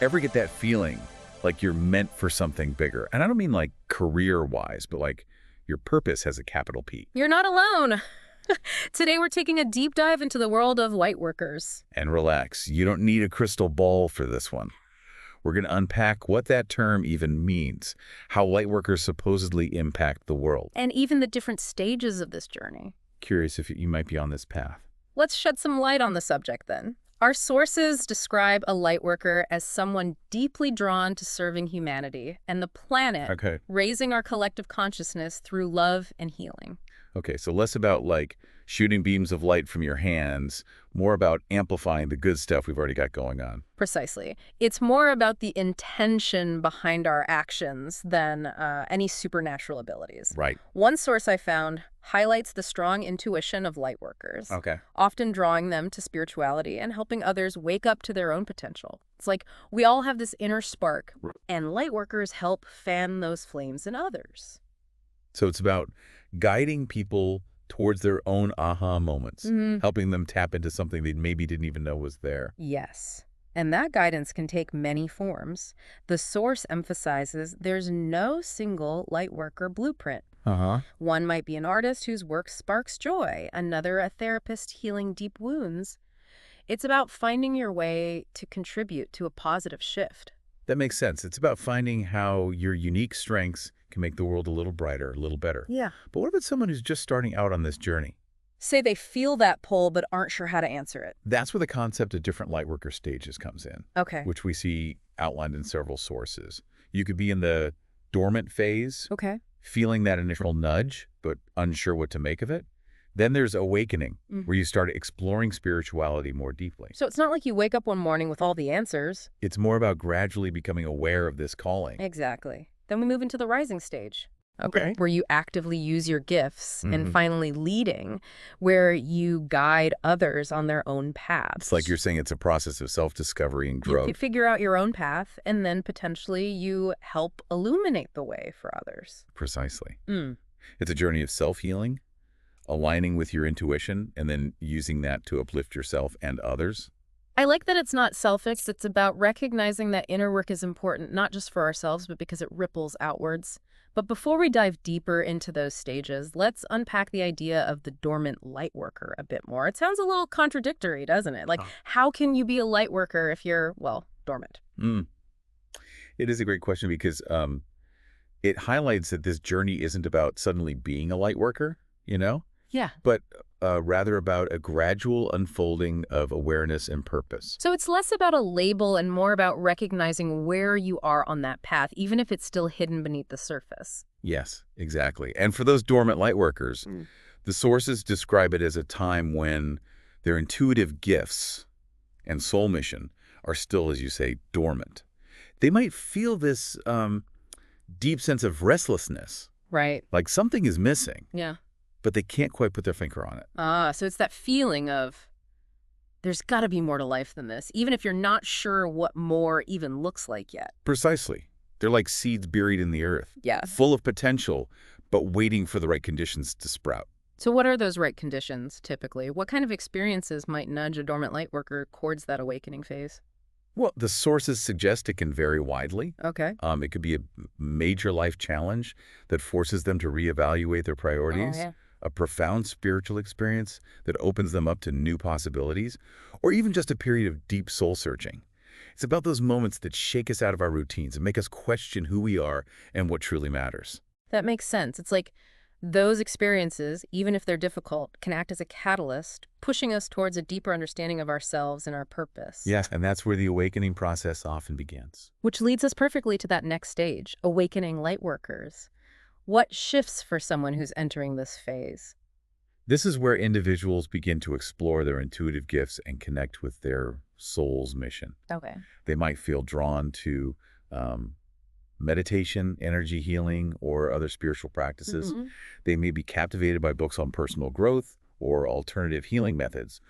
Ever get that feeling like you're meant for something bigger? And I don't mean like career-wise, but like your purpose has a capital P. You're not alone. Today we're taking a deep dive into the world of lightworkers. And relax, you don't need a crystal ball for this one. We're going to unpack what that term even means, how lightworkers supposedly impact the world. And even the different stages of this journey. Curious if you might be on this path. Let's shed some light on the subject then. Our sources describe a lightworker as someone deeply drawn to serving humanity and the planet, Okay. raising our collective consciousness through love and healing. Okay, so less about like shooting beams of light from your hands, more about amplifying the good stuff we've already got going on. Precisely. It's more about the intention behind our actions than any supernatural abilities. Right. One source I found highlights the strong intuition of lightworkers, Okay. often drawing them to spirituality and helping others wake up to their own potential. It's like we all have this inner spark, and lightworkers help fan those flames in others. So it's about guiding people towards their own aha moments, helping them tap into something they maybe didn't even know was there. Yes. And that guidance can take many forms. The source emphasizes there's no single lightworker blueprint. One might be an artist whose work sparks joy, another a therapist healing deep wounds. It's about finding your way to contribute to a positive shift. That makes sense. It's about finding how your unique strengths can make the world a little brighter, a little better. Yeah. But what about someone who's just starting out on this journey? Say they feel that pull but aren't sure how to answer it. That's where the concept of different lightworker stages comes in, Okay. which we see outlined in several sources. You could be in the dormant phase, Okay. feeling that initial nudge, but unsure what to make of it. Then there's awakening, where you start exploring spirituality more deeply. So it's not like you wake up one morning with all the answers. It's more about gradually becoming aware of this calling. Exactly. Then we move into the rising stage. Okay. Where you actively use your gifts, and finally leading, where you guide others on their own paths. It's like you're saying it's a process of self-discovery and You growth. figure out your own path, and then potentially you help illuminate the way for others. Precisely. It's a journey of self-healing, aligning with your intuition, and then using that to uplift yourself and others. I like that it's not selfish. It's about recognizing that inner work is important, not just for ourselves, but because it ripples outwards. But before we dive deeper into those stages, let's unpack the idea of the dormant lightworker a bit more. It sounds a little contradictory, doesn't it? Like, how can you be a lightworker if you're, well, dormant? It is a great question because it highlights that this journey isn't about suddenly being a lightworker, Yeah. but rather about a gradual unfolding of awareness and purpose. So it's less about a label and more about recognizing where you are on that path, even if it's still hidden beneath the surface. Yes, exactly. And for those dormant lightworkers, the sources describe it as a time when their intuitive gifts and soul mission are still, as you say, dormant. They might feel this deep sense of restlessness, Right. like something is missing, Yeah. but they can't quite put their finger on it. So it's that feeling of there's got to be more to life than this, even if you're not sure what more even looks like yet. Precisely. They're like seeds buried in the earth, Yeah. full of potential, but waiting for the right conditions to sprout. So what are those right conditions, typically? What kind of experiences might nudge a dormant lightworker towards that awakening phase? Well, the sources suggest it can vary widely. Okay. It could be a major life challenge that forces them to reevaluate their priorities, Oh, yeah. a profound spiritual experience that opens them up to new possibilities, or even just a period of deep soul searching. It's about those moments that shake us out of our routines and make us question who we are and what truly matters. That makes sense. It's like those experiences, even if they're difficult, can act as a catalyst, pushing us towards a deeper understanding of ourselves and our purpose. Yes, and that's where the awakening process often begins. Which leads us perfectly to that next stage, awakening lightworkers. What shifts for someone who's entering this phase? This is where individuals begin to explore their intuitive gifts and connect with their soul's mission. Okay. They might feel drawn to meditation, energy healing, or other spiritual practices. They may be captivated by books on personal growth or alternative healing methods.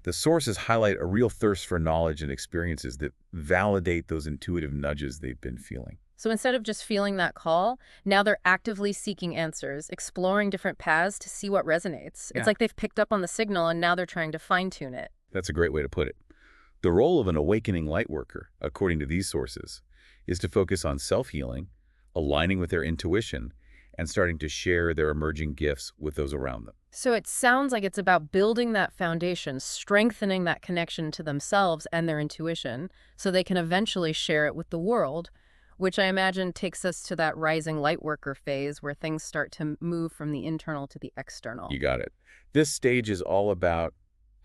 The sources highlight a real thirst for knowledge and experiences that validate those intuitive nudges they've been feeling. So instead of just feeling that call, now they're actively seeking answers, exploring different paths to see what resonates. Yeah. It's like they've picked up on the signal and now they're trying to fine-tune it. That's a great way to put it. The role of an awakening lightworker, according to these sources, is to focus on self-healing, aligning with their intuition, and starting to share their emerging gifts with those around them. So it sounds like it's about building that foundation, strengthening that connection to themselves and their intuition so they can eventually share it with the world, which I imagine takes us to that rising lightworker phase where things start to move from the internal to the external. You got it. This stage is all about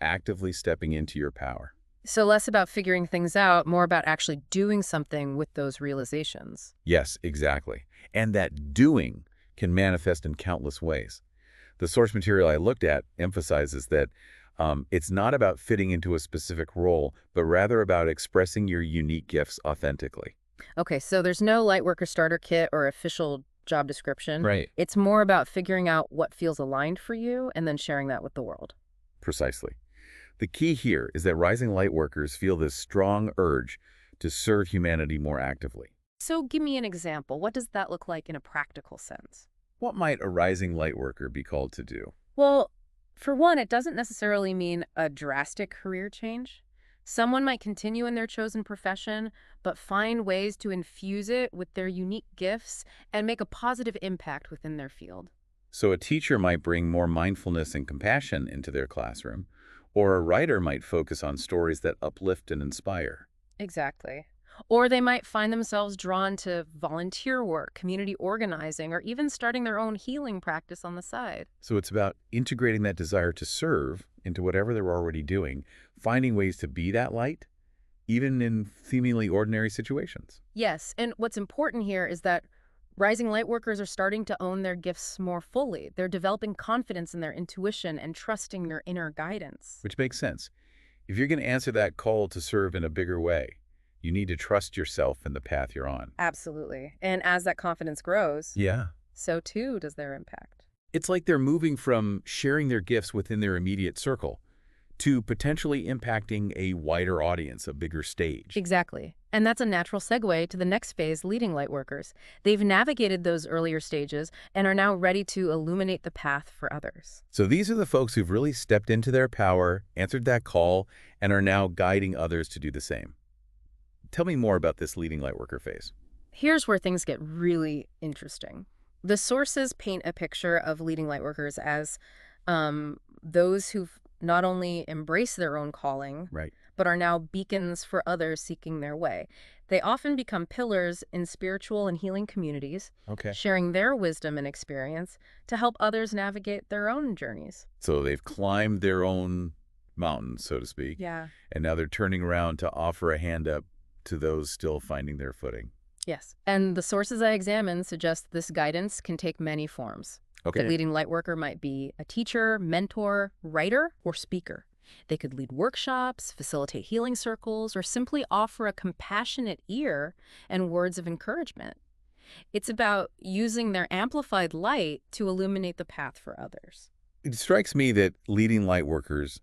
actively stepping into your power. So less about figuring things out, more about actually doing something with those realizations. Yes, exactly. And that doing can manifest in countless ways. The source material I looked at emphasizes that it's not about fitting into a specific role, but rather about expressing your unique gifts authentically. Okay, so there's no Lightworker starter kit or official job description. Right. It's more about figuring out what feels aligned for you and then sharing that with the world. Precisely. The key here is that rising lightworkers feel this strong urge to serve humanity more actively. So give me an example. What does that look like in a practical sense? What might a rising lightworker be called to do? Well, for one, it doesn't necessarily mean a drastic career change. Someone might continue in their chosen profession, but find ways to infuse it with their unique gifts and make a positive impact within their field. So a teacher might bring more mindfulness and compassion into their classroom, or a writer might focus on stories that uplift and inspire. Exactly. Or they might find themselves drawn to volunteer work, community organizing, or even starting their own healing practice on the side. So it's about integrating that desire to serve into whatever they're already doing, finding ways to be that light, even in seemingly ordinary situations. Yes, and what's important here is that rising lightworkers are starting to own their gifts more fully. They're developing confidence in their intuition and trusting their inner guidance. Which makes sense. If you're going to answer that call to serve in a bigger way, you need to trust yourself and the path you're on. Absolutely. And as that confidence grows, Yeah. so too does their impact. It's like they're moving from sharing their gifts within their immediate circle to potentially impacting a wider audience, a bigger stage. Exactly. And that's a natural segue to the next phase, leading lightworkers. They've navigated those earlier stages and are now ready to illuminate the path for others. So these are the folks who've really stepped into their power, answered that call, and are now guiding others to do the same. Tell me more about this leading lightworker phase. Here's where things get really interesting. The sources paint a picture of leading lightworkers as those who've not only embraced their own calling, Right. but are now beacons for others seeking their way. They often become pillars in spiritual and healing communities, Okay. sharing their wisdom and experience to help others navigate their own journeys. So they've climbed their own mountain, so to speak, Yeah. and now they're turning around to offer a hand up to those still finding their footing. Yes. And the sources I examined suggest this guidance can take many forms. Okay. The leading lightworker might be a teacher, mentor, writer, or speaker. They could lead workshops, facilitate healing circles, or simply offer a compassionate ear and words of encouragement. It's about using their amplified light to illuminate the path for others. It strikes me that leading lightworkers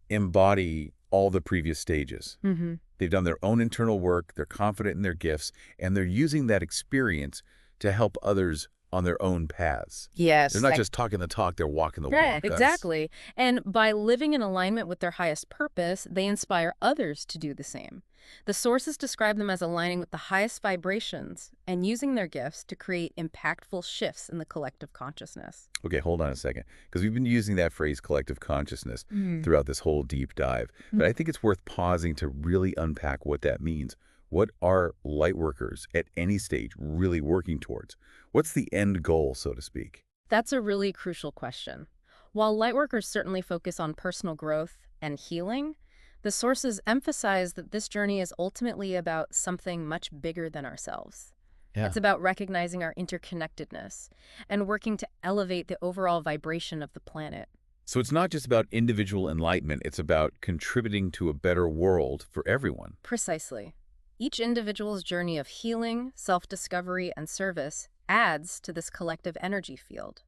embody all the previous stages. Mm-hmm. They've done their own internal work, they're confident in their gifts, and they're using that experience to help others on their own paths. Yes. They're not just talking the talk, they're walking the walk. Exactly. And by living in alignment with their highest purpose, they inspire others to do the same. The sources describe them as aligning with the highest vibrations and using their gifts to create impactful shifts in the collective consciousness. Okay, hold on a second, because we've been using that phrase collective consciousness throughout this whole deep dive. But I think it's worth pausing to really unpack what that means. What are lightworkers at any stage really working towards? What's the end goal, so to speak? That's a really crucial question. While lightworkers certainly focus on personal growth and healing, the sources emphasize that this journey is ultimately about something much bigger than ourselves. Yeah. It's about recognizing our interconnectedness and working to elevate the overall vibration of the planet. So it's not just about individual enlightenment, it's about contributing to a better world for everyone. Precisely. Each individual's journey of healing, self-discovery, and service adds to this collective energy field.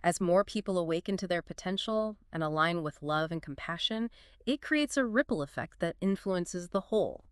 As more people awaken to their potential and align with love and compassion, it creates a ripple effect that influences the whole.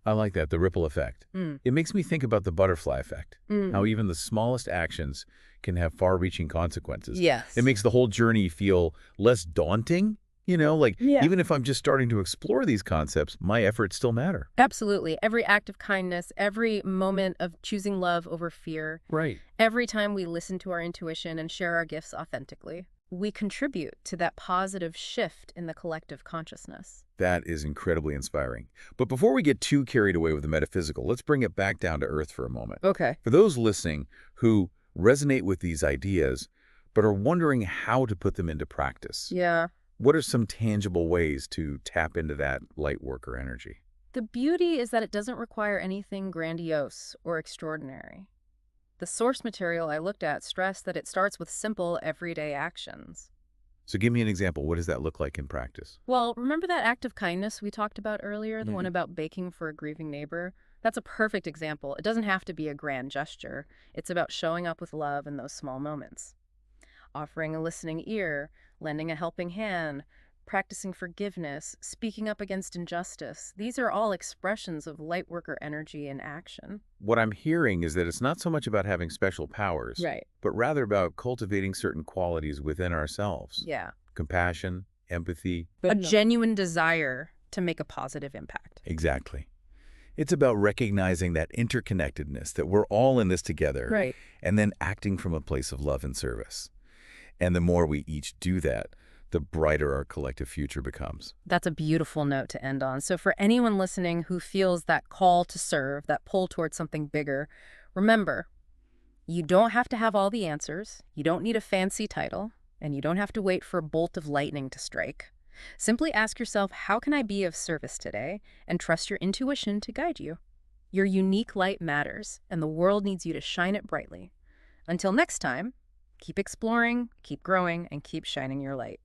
I like that, the ripple effect. It makes me think about the butterfly effect, how even the smallest actions can have far-reaching consequences. Yes. It makes the whole journey feel less daunting Like, Yeah. even if I'm just starting to explore these concepts, my efforts still matter. Absolutely. Every act of kindness, every moment of choosing love over fear, Right. every time we listen to our intuition and share our gifts authentically, we contribute to that positive shift in the collective consciousness. That is incredibly inspiring. But before we get too carried away with the metaphysical, let's bring it back down to earth for a moment. Okay. For those listening who resonate with these ideas, but are wondering how to put them into practice, Yeah. what are some tangible ways to tap into that light worker energy? The beauty is that it doesn't require anything grandiose or extraordinary. The source material I looked at stressed that it starts with simple, everyday actions. So give me an example. What does that look like in practice? Well, remember that act of kindness we talked about earlier, the one about baking for a grieving neighbor? That's a perfect example. It doesn't have to be a grand gesture. It's about showing up with love in those small moments. Offering a listening ear, lending a helping hand, practicing forgiveness, speaking up against injustice. These are all expressions of lightworker energy in action. What I'm hearing is that it's not so much about having special powers, Right. but rather about cultivating certain qualities within ourselves. Yeah. Compassion, empathy. A genuine desire to make a positive impact. Exactly. It's about recognizing that interconnectedness, that we're all in this together, Right. and then acting from a place of love and service. And the more we each do that, the brighter our collective future becomes. That's a beautiful note to end on. So for anyone listening who feels that call to serve, that pull towards something bigger, remember, you don't have to have all the answers, you don't need a fancy title, and you don't have to wait for a bolt of lightning to strike. Simply ask yourself, how can I be of service today? And trust your intuition to guide you. Your unique light matters, and the world needs you to shine it brightly. Until next time, keep exploring, keep growing, and keep shining your light.